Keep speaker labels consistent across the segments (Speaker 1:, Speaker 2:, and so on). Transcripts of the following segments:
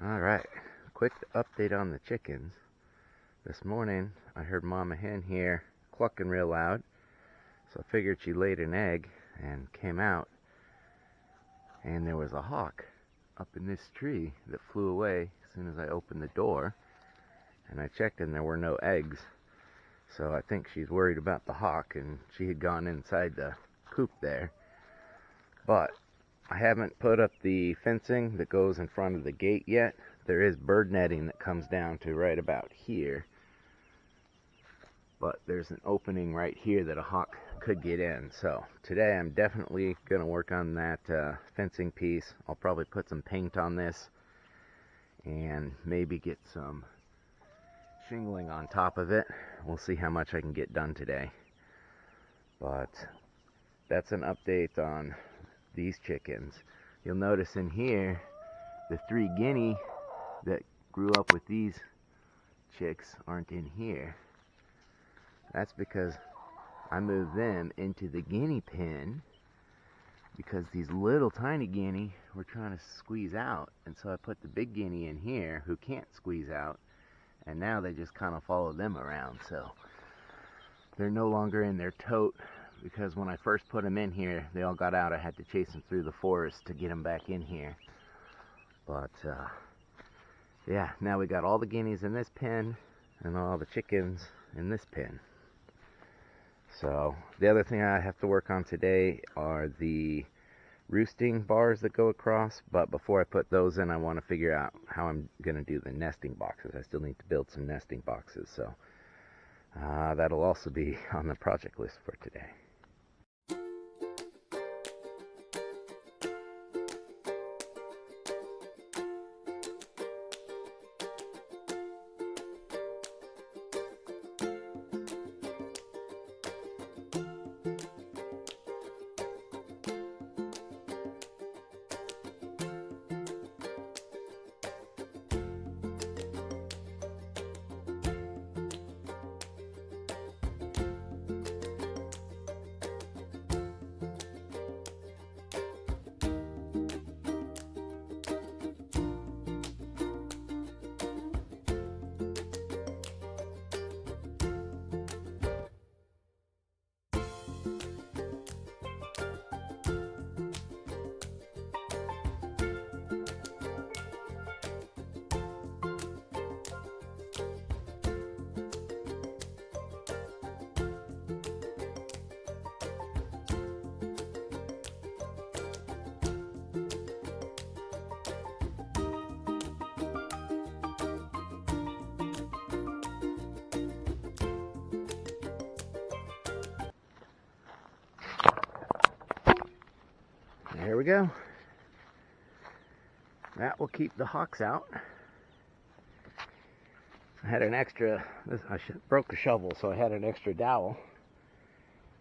Speaker 1: Alright, quick update on the chickens. This morning I heard Mama Hen here clucking real loud, so I figured she laid an egg and came out, and there was a hawk up in this tree that flew away as soon as I opened the door, and I checked and there were no eggs. So I think she's worried about the hawk and she had gone inside the coop there. But I haven't put up the fencing that goes in front of the gate yet. There is bird netting that comes down to right about here, but there's an opening right here that a hawk could get in. So today I'm definitely going to work on that fencing piece. I'll probably put some paint on this and maybe get some shingling on top of it. We'll see how much I can get done today. But that's an update on these chickens. You'll notice in here the 3 guinea that grew up with these chicks aren't in here. That's because I moved them into the guinea pen because these little tiny guinea were trying to squeeze out, and so I put the big guinea in here who can't squeeze out, and now they just kind of follow them around. So they're no longer in their tote, because when I first put them in here, they all got out. I had to chase them through the forest to get them back in here. But yeah, now we got all the guineas in this pen and all the chickens in this pen. So the other thing I have to work on today are the roosting bars that go across, but before I put those in, I want to figure out how I'm going to do the nesting boxes. I still need to build some nesting boxes, so that'll also be on the project list for today. There we go. That will keep the hawks out. I had an extra, I broke the shovel, so I had an extra dowel.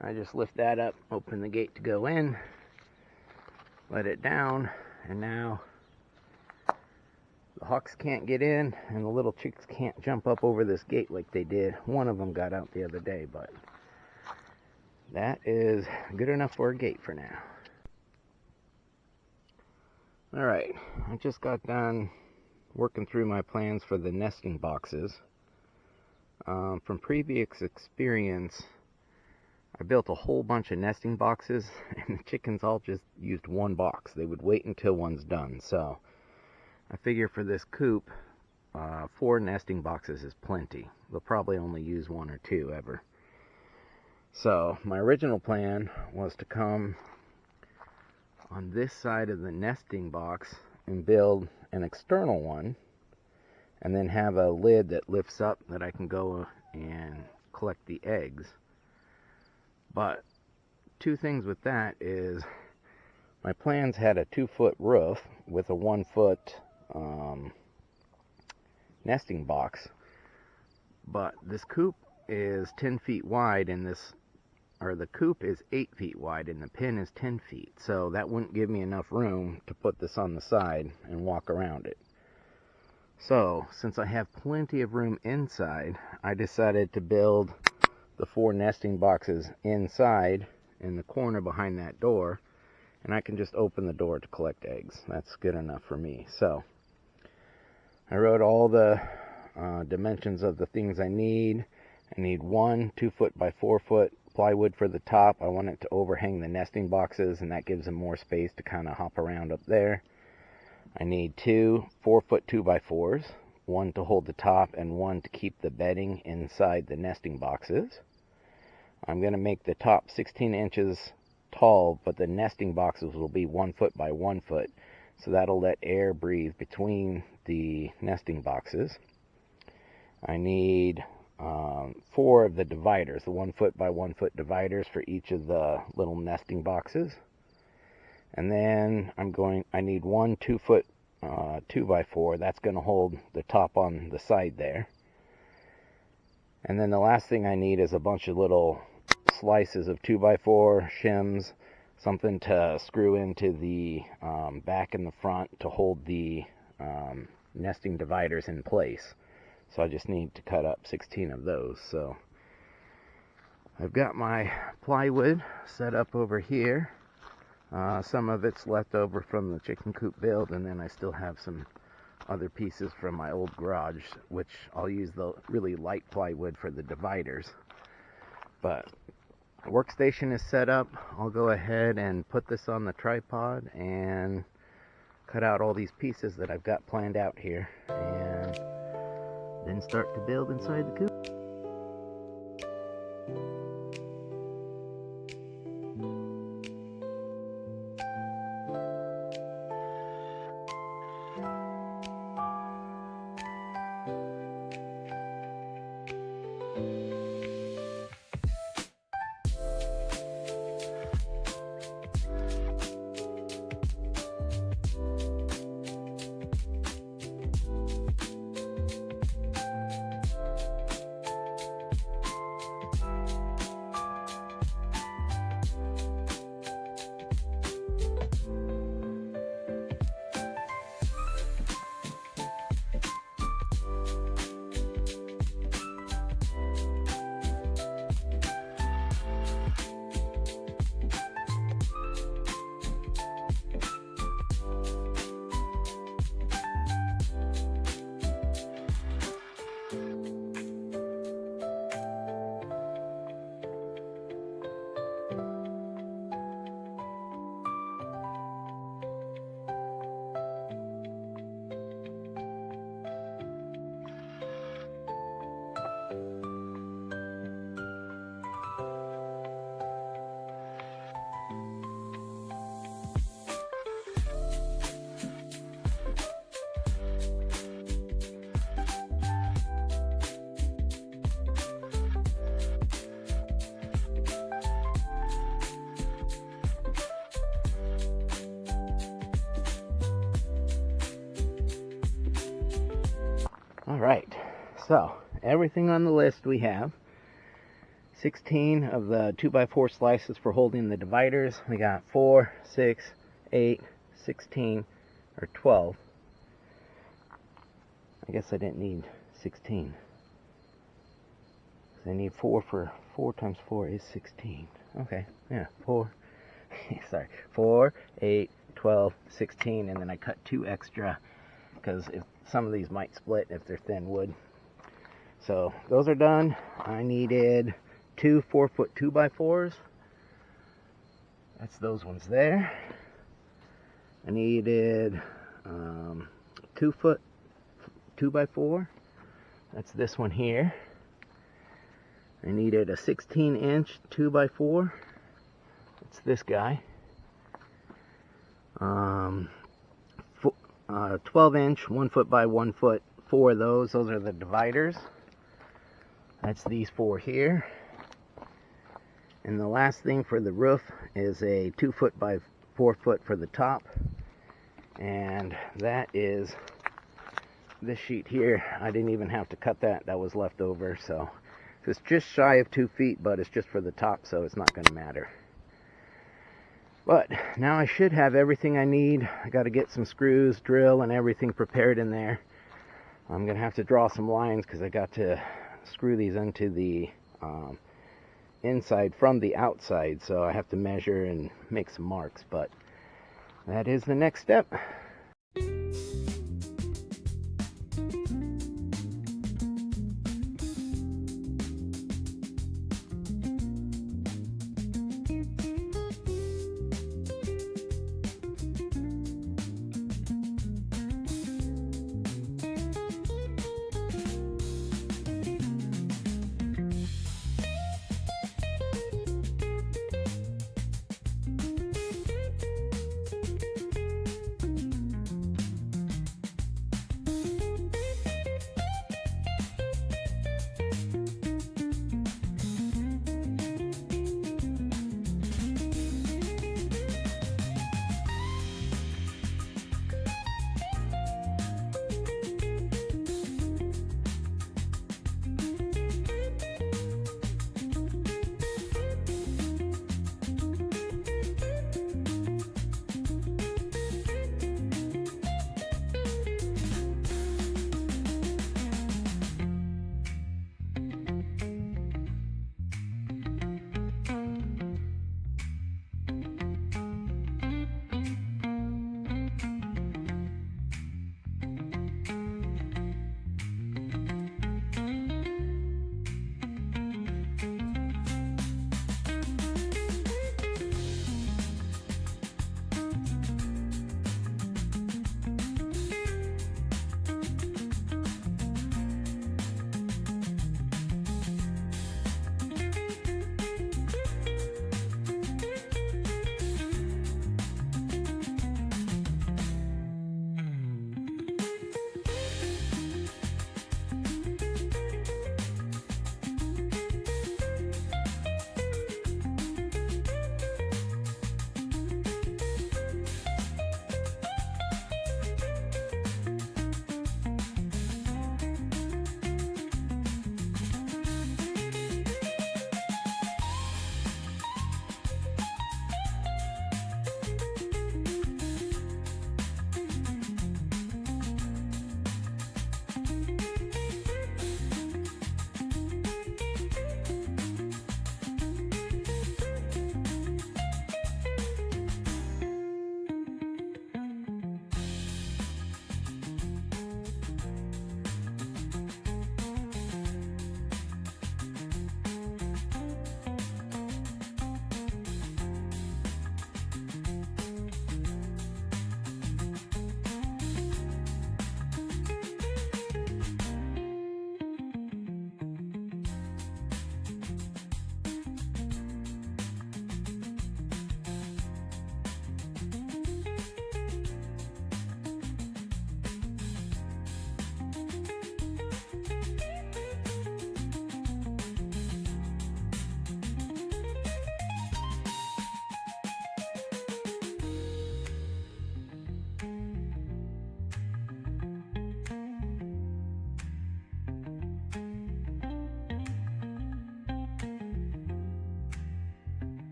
Speaker 1: I just lift that up, open the gate to go in, let it down, and now the hawks can't get in, and the little chicks can't jump up over this gate like they did. One of them got out the other day, but that is good enough for a gate for now. Alright, I just got done working through my plans for the nesting boxes. From previous experience, I built a whole bunch of nesting boxes, and the chickens all just used one box. They would wait until one's done. So I figure for this coop, 4 nesting boxes is plenty. They'll probably only use 1 or 2 ever. So my original plan was to come on this side of the nesting box and build an external one, and then have a lid that lifts up that I can go and collect the eggs. But 2 things with that is my plans had a 2-foot roof with a 1-foot nesting box, but this coop is 10 feet wide, and the coop is 8 feet wide, and the pen is 10 feet, so that wouldn't give me enough room to put this on the side and walk around it. So since I have plenty of room inside, I decided to build the 4 nesting boxes inside in the corner behind that door, and I can just open the door to collect eggs. That's good enough for me. So I wrote all the dimensions of the things I need. I need 1 2-foot by 4-foot plywood for the top. I want it to overhang the nesting boxes, and that gives them more space to kind of hop around up there. I need 2 4-foot 2x4s, 1 to hold the top and 1 to keep the bedding inside the nesting boxes. I'm going to make the top 16 inches tall, but the nesting boxes will be 1 foot by 1 foot, so that'll let air breathe between the nesting boxes. I need 4 of the dividers, the 1 foot by 1 foot dividers for each of the little nesting boxes. And then I need 1 2-foot 2x4. That's going to hold the top on the side there. And then the last thing I need is a bunch of little slices of 2x4 shims, something to screw into the back and the front to hold the nesting dividers in place. So I just need to cut up 16 of those. So I've got my plywood set up over here. Some of it's left over from the chicken coop build, and then I still have some other pieces from my old garage, which I'll use the really light plywood for the dividers. But the workstation is set up. I'll go ahead and put this on the tripod and cut out all these pieces that I've got planned out here, and then start to build inside the coop. Alright, so everything on the list we have. 16 of the 2x4 slices for holding the dividers. We got 4, 6, 8, 16, or 12. I guess I didn't need 16. I need 4 for 4 times 4 is 16. Okay, yeah, 4. Sorry, 4, 8, 12, 16, and then I cut 2 extra because if some of these might split if they're thin wood. So those are done. I needed 2 4-foot 2x4s. That's those ones there. I needed 2-foot 2x4. That's this one here. I needed a 16-inch 2x4. That's this guy. 12-inch 1 foot by 1 foot. 4 of those. Those are the dividers. That's these 4 here. And the last thing for the roof is a 2 foot by 4 foot for the top. And that is this sheet here. I didn't even have to cut that. That was left over. So it's just shy of 2 feet, but it's just for the top, so it's not going to matter. But now I should have everything I need. I got to get some screws, drill, and everything prepared in there. I'm going to have to draw some lines because I got to screw these into the inside from the outside, so I have to measure and make some marks, but that is the next step.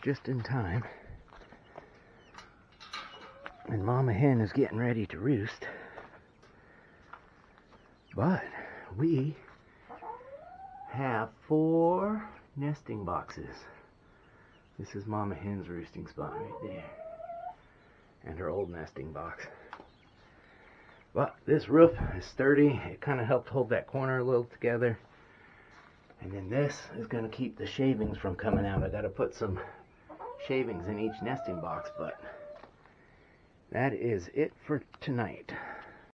Speaker 1: just in time. And Mama Hen is getting ready to roost. But we have 4 nesting boxes. This is Mama Hen's roosting spot right there. And her old nesting box. But this roof is sturdy. It kind of helped hold that corner a little together. And then this is going to keep the shavings from coming out. I got to put some shavings in each nesting box, but that is it for tonight.